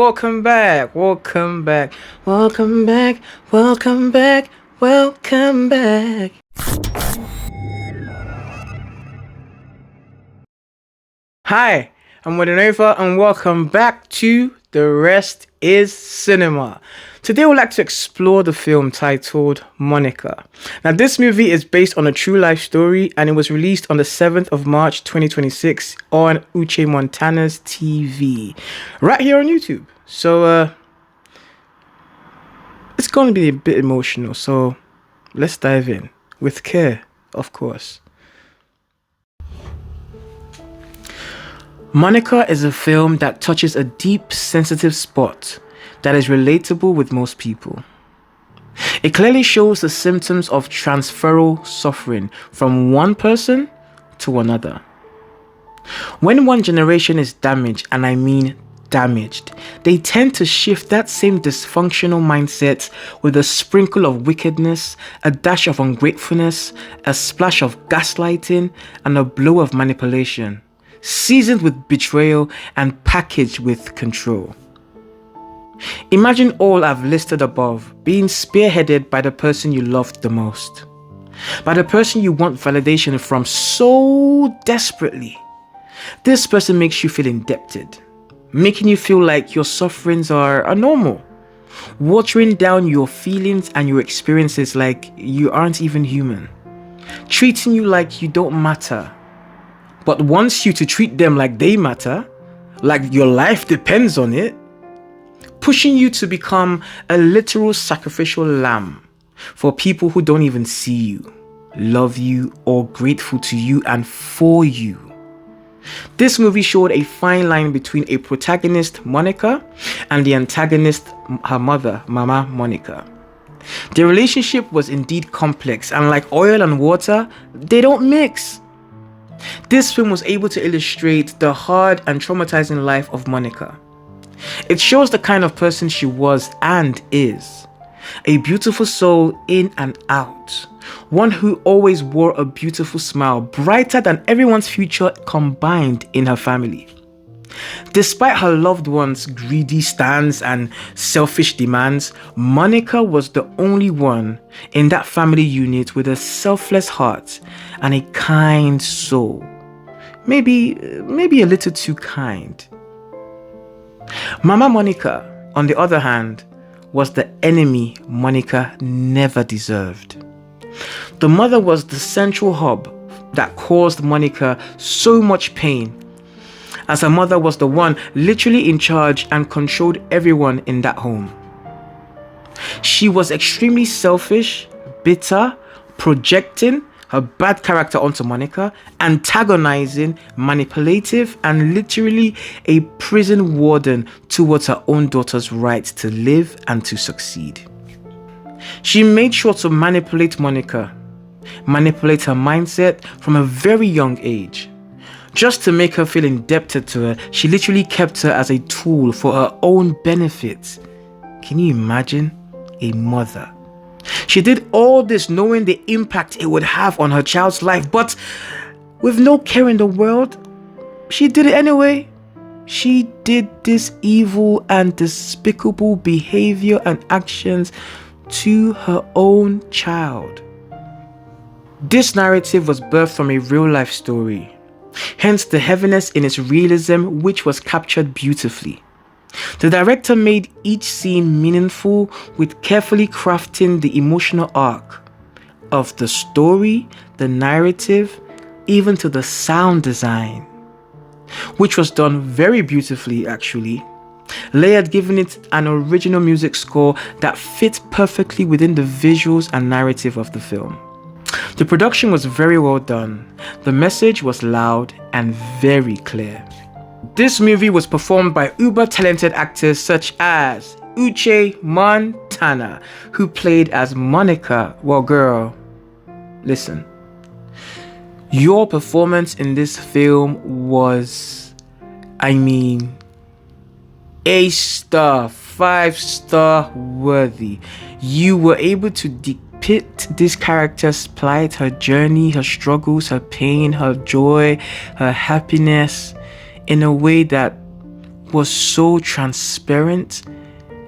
Welcome back, welcome back, welcome back, welcome back, welcome back. Hi, I'm Wadenova and welcome back to The Rest is Cinema. Today we'd like to explore the film titled Monica. Now this movie is based on a true life story and it was released on the 7th of March 2026 on Uche Montana's TV. Right here on YouTube. So it's going to be a bit emotional, so let's dive in. With care, of course. Monica is a film that touches a deep, sensitive spot that is relatable with most people. It clearly shows the symptoms of transferal suffering from one person to another. When one generation is damaged, and I mean damaged, they tend to shift that same dysfunctional mindset with a sprinkle of wickedness, a dash of ungratefulness, a splash of gaslighting, and a blow of manipulation, seasoned with betrayal and packaged with control. Imagine all I've listed above being spearheaded by the person you loved the most, by the person you want validation from so desperately. This person makes you feel indebted, making you feel like your sufferings are normal, watering down your feelings and your experiences like you aren't even human, treating you like you don't matter, but wants you to treat them like they matter, like your life depends on it, pushing you to become a literal sacrificial lamb for people who don't even see you, love you, or grateful to you and for you. This movie showed a fine line between a protagonist, Monica, and the antagonist, her mother, Mama Monica. Their relationship was indeed complex, and like oil and water, they don't mix. This film was able to illustrate the hard and traumatizing life of Monica. It shows the kind of person she was and is. A beautiful soul in and out. One who always wore a beautiful smile, brighter than everyone's future combined in her family. Despite her loved ones' greedy stands and selfish demands, Monica was the only one in that family unit with a selfless heart and a kind soul. Maybe a little too kind. Mama Monica, on the other hand, was the enemy Monica never deserved. The mother was the central hub that caused Monica so much pain, as her mother was the one literally in charge and controlled everyone in that home. She was extremely selfish, bitter, projecting her bad character onto Monica, antagonizing, manipulative, and literally a prison warden towards her own daughter's right to live and to succeed. She made sure to manipulate Monica, manipulate her mindset from a very young age. Just to make her feel indebted to her, she literally kept her as a tool for her own benefit. Can you imagine? A mother. She did all this knowing the impact it would have on her child's life, but with no care in the world, she did it anyway. She did this evil and despicable behavior and actions to her own child. This narrative was birthed from a real-life story, hence the heaviness in its realism, which was captured beautifully. The director made each scene meaningful with carefully crafting the emotional arc of the story, the narrative, even to the sound design, which was done very beautifully actually. Layered, giving it an original music score that fits perfectly within the visuals and narrative of the film. The production was very well done. The message was loud and very clear. This movie was performed by uber talented actors such as Uche Montana, who played as Monica. Well, girl, listen. Your performance in this film was, A-star, 5-star worthy. You were able to depict this character's plight, her journey, her struggles, her pain, her joy, her happiness in a way that was so transparent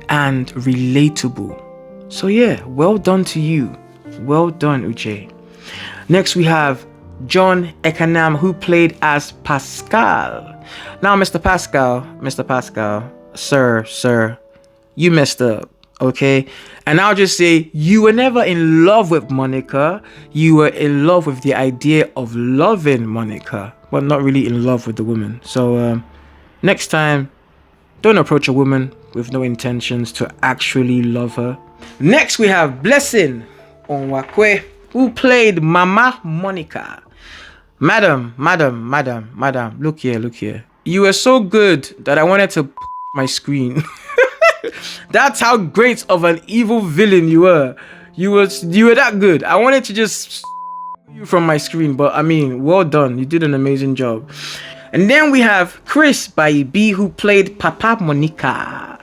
and relatable. So yeah, well done to you. Well done, Uche. Next we have John EKANEM, who played as Pascal. Now, Mr. Pascal, sir, you messed up, okay? And I'll just say, you were never in love with Monica. You were in love with the idea of loving Monica, but not really in love with the woman. So next time, don't approach a woman with no intentions to actually love her. Next, we have Blessing Onwakwe, who played Mama Monica. Madam, look here. You were so good that I wanted to my screen. That's how great of an evil villain you were. You were that good. I wanted to just you from my screen, but I mean, well done. You did an amazing job. And then we have Chris Bayibi, who played Papa Monica.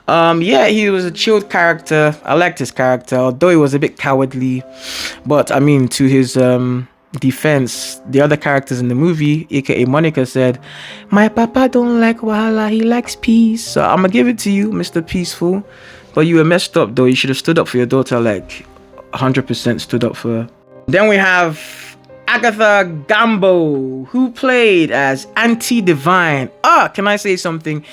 Yeah, he was a chilled character. I liked his character, although he was a bit cowardly. But I mean, to his defense, the other characters in the movie, aka Monica, said, "My papa don't like wahala, he likes peace." So I'm gonna give it to you, Mr. Peaceful. But you were messed up though. You should have stood up for your daughter, like 100% stood up for her. Then we have Agatha Gambo, who played as Auntie Divine. Can I say something?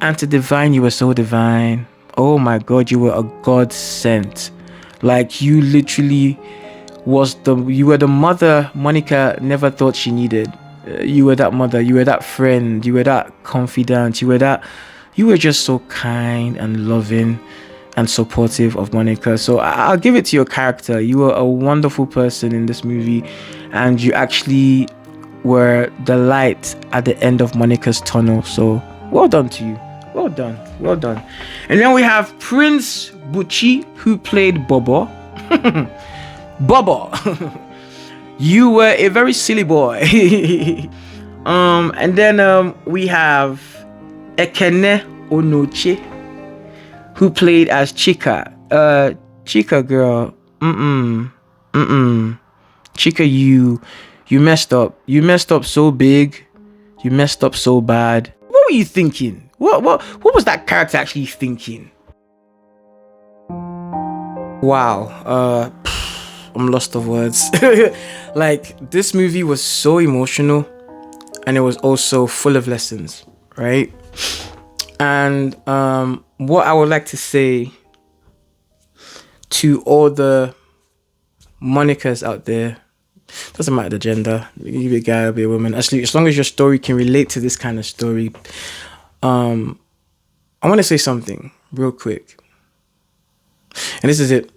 Auntie Divine, you were so divine. Oh my God, you were a godsend. Like, you literally you were the mother Monica never thought she needed. You were that mother, you were that friend, you were that confidant, you were just so kind and loving and supportive of Monica. So I'll give it to your character. You were a wonderful person in this movie, and you actually were the light at the end of Monica's tunnel. So well done to you. Well done. And then we have Prince Buchi, who played Bobo. Bobo, you were a very silly boy. And then we have Ekene Onoche, who played as Chika. Chika girl, Chika, you messed up. You messed up so big. You messed up so bad. What were you thinking? What was that character actually thinking? Wow. I'm lost of words. Like, this movie was so emotional, and it was also full of lessons, right? And what I would like to say to all the Monicas out there, doesn't matter the gender, you can be a guy or be a woman, actually, as long as your story can relate to this kind of story. I want to say something real quick, and this is it.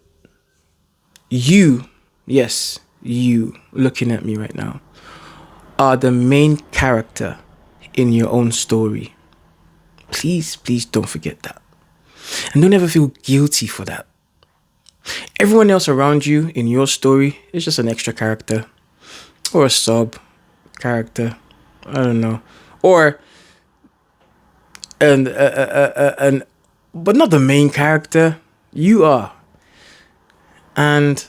Yes, you looking at me right now, are the main character in your own story. Please don't forget that. And don't ever feel guilty for that. Everyone else around you in your story is just an extra character, or a sub character, I don't know, or but not the main character. You are. And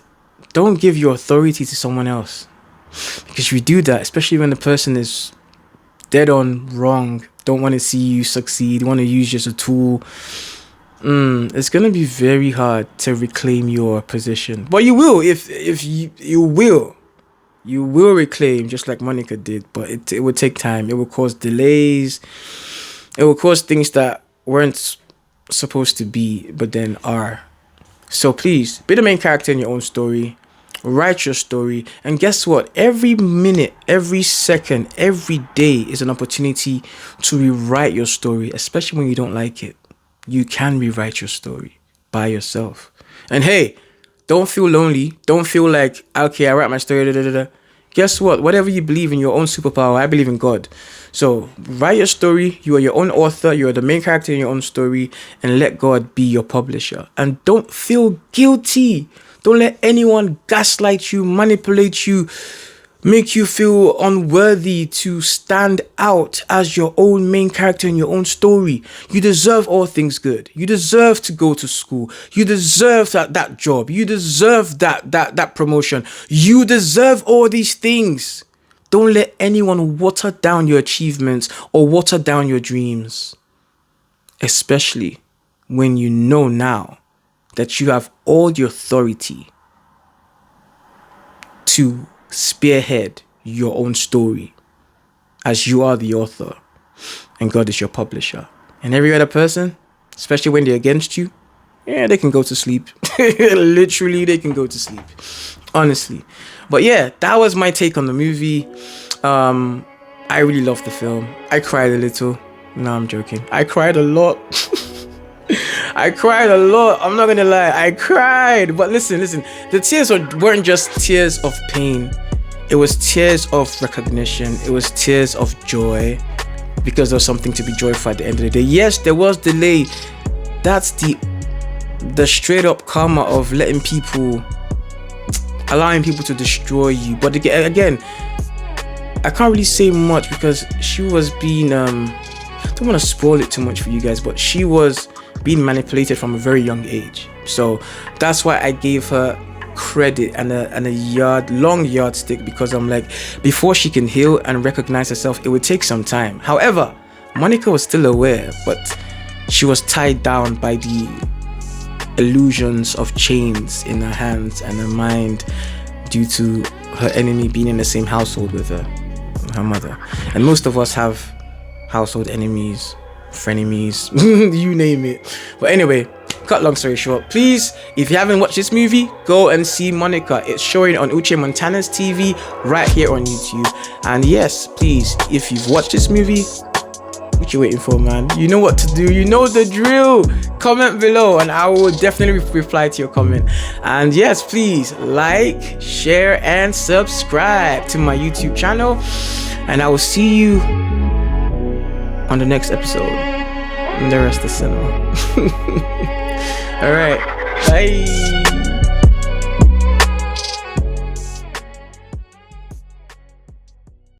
don't give your authority to someone else, because if you do that, especially when the person is dead on wrong, don't want to see you succeed, want to use you as a tool, it's going to be very hard to reclaim your position. But you will, if you will reclaim, just like Monica did, but it would take time. It will cause delays. It will cause things that weren't supposed to be, but then are. So please, be the main character in your own story. Write your story. And guess what? Every minute, every second, every day is an opportunity to rewrite your story, especially when you don't like it. You can rewrite your story by yourself. And hey, don't feel lonely. Don't feel like, okay, I write my story. Guess what? Whatever you believe in your own superpower, I believe in God. So write your story. You are your own author. You are the main character in your own story, and let God be your publisher. And don't feel guilty. Don't let anyone gaslight you, manipulate you, make you feel unworthy to stand out as your own main character in your own story. You deserve all things good. You deserve to go to school. You deserve that job. You deserve that promotion. You deserve all these things. Don't let anyone water down your achievements or water down your dreams. especially when you know now that you have all the authority to spearhead your own story, as you are the author and God is your publisher. And every other person, especially when they're against you, yeah, they can go to sleep. Literally, they can go to sleep. Honestly. But yeah, that was my take on the movie. I really loved the film. I cried a little. No, I'm joking. I cried a lot. I cried a lot. I'm not gonna lie. I cried. But listen. The tears weren't just tears of pain. It was tears of recognition. It was tears of joy, because there was something to be joyful at the end of the day. Yes, there was delay. That's the straight up karma of allowing people to destroy you. But again, I can't really say much because she was being I don't want to spoil it too much for you guys, but she was being manipulated from a very young age. So that's why I gave her credit and a long yardstick, because I'm like, before she can heal and recognize herself, it would take some time. However, Monica was still aware, but she was tied down by the illusions of chains in her hands and her mind due to her enemy being in the same household with her mother. And most of us have household enemies, frenemies, you name it. But anyway, cut long story short, please, if you haven't watched this movie, go and see Monica. It's showing on Uche Montana's TV right here on YouTube. And yes, please, if you've watched this movie, what you waiting for, man? You know what to do. You know the drill. Comment below and I will definitely reply to your comment. And yes, please like, share, and subscribe to my YouTube channel. And I will see you on the next episode in the rest of cinema. All right, bye.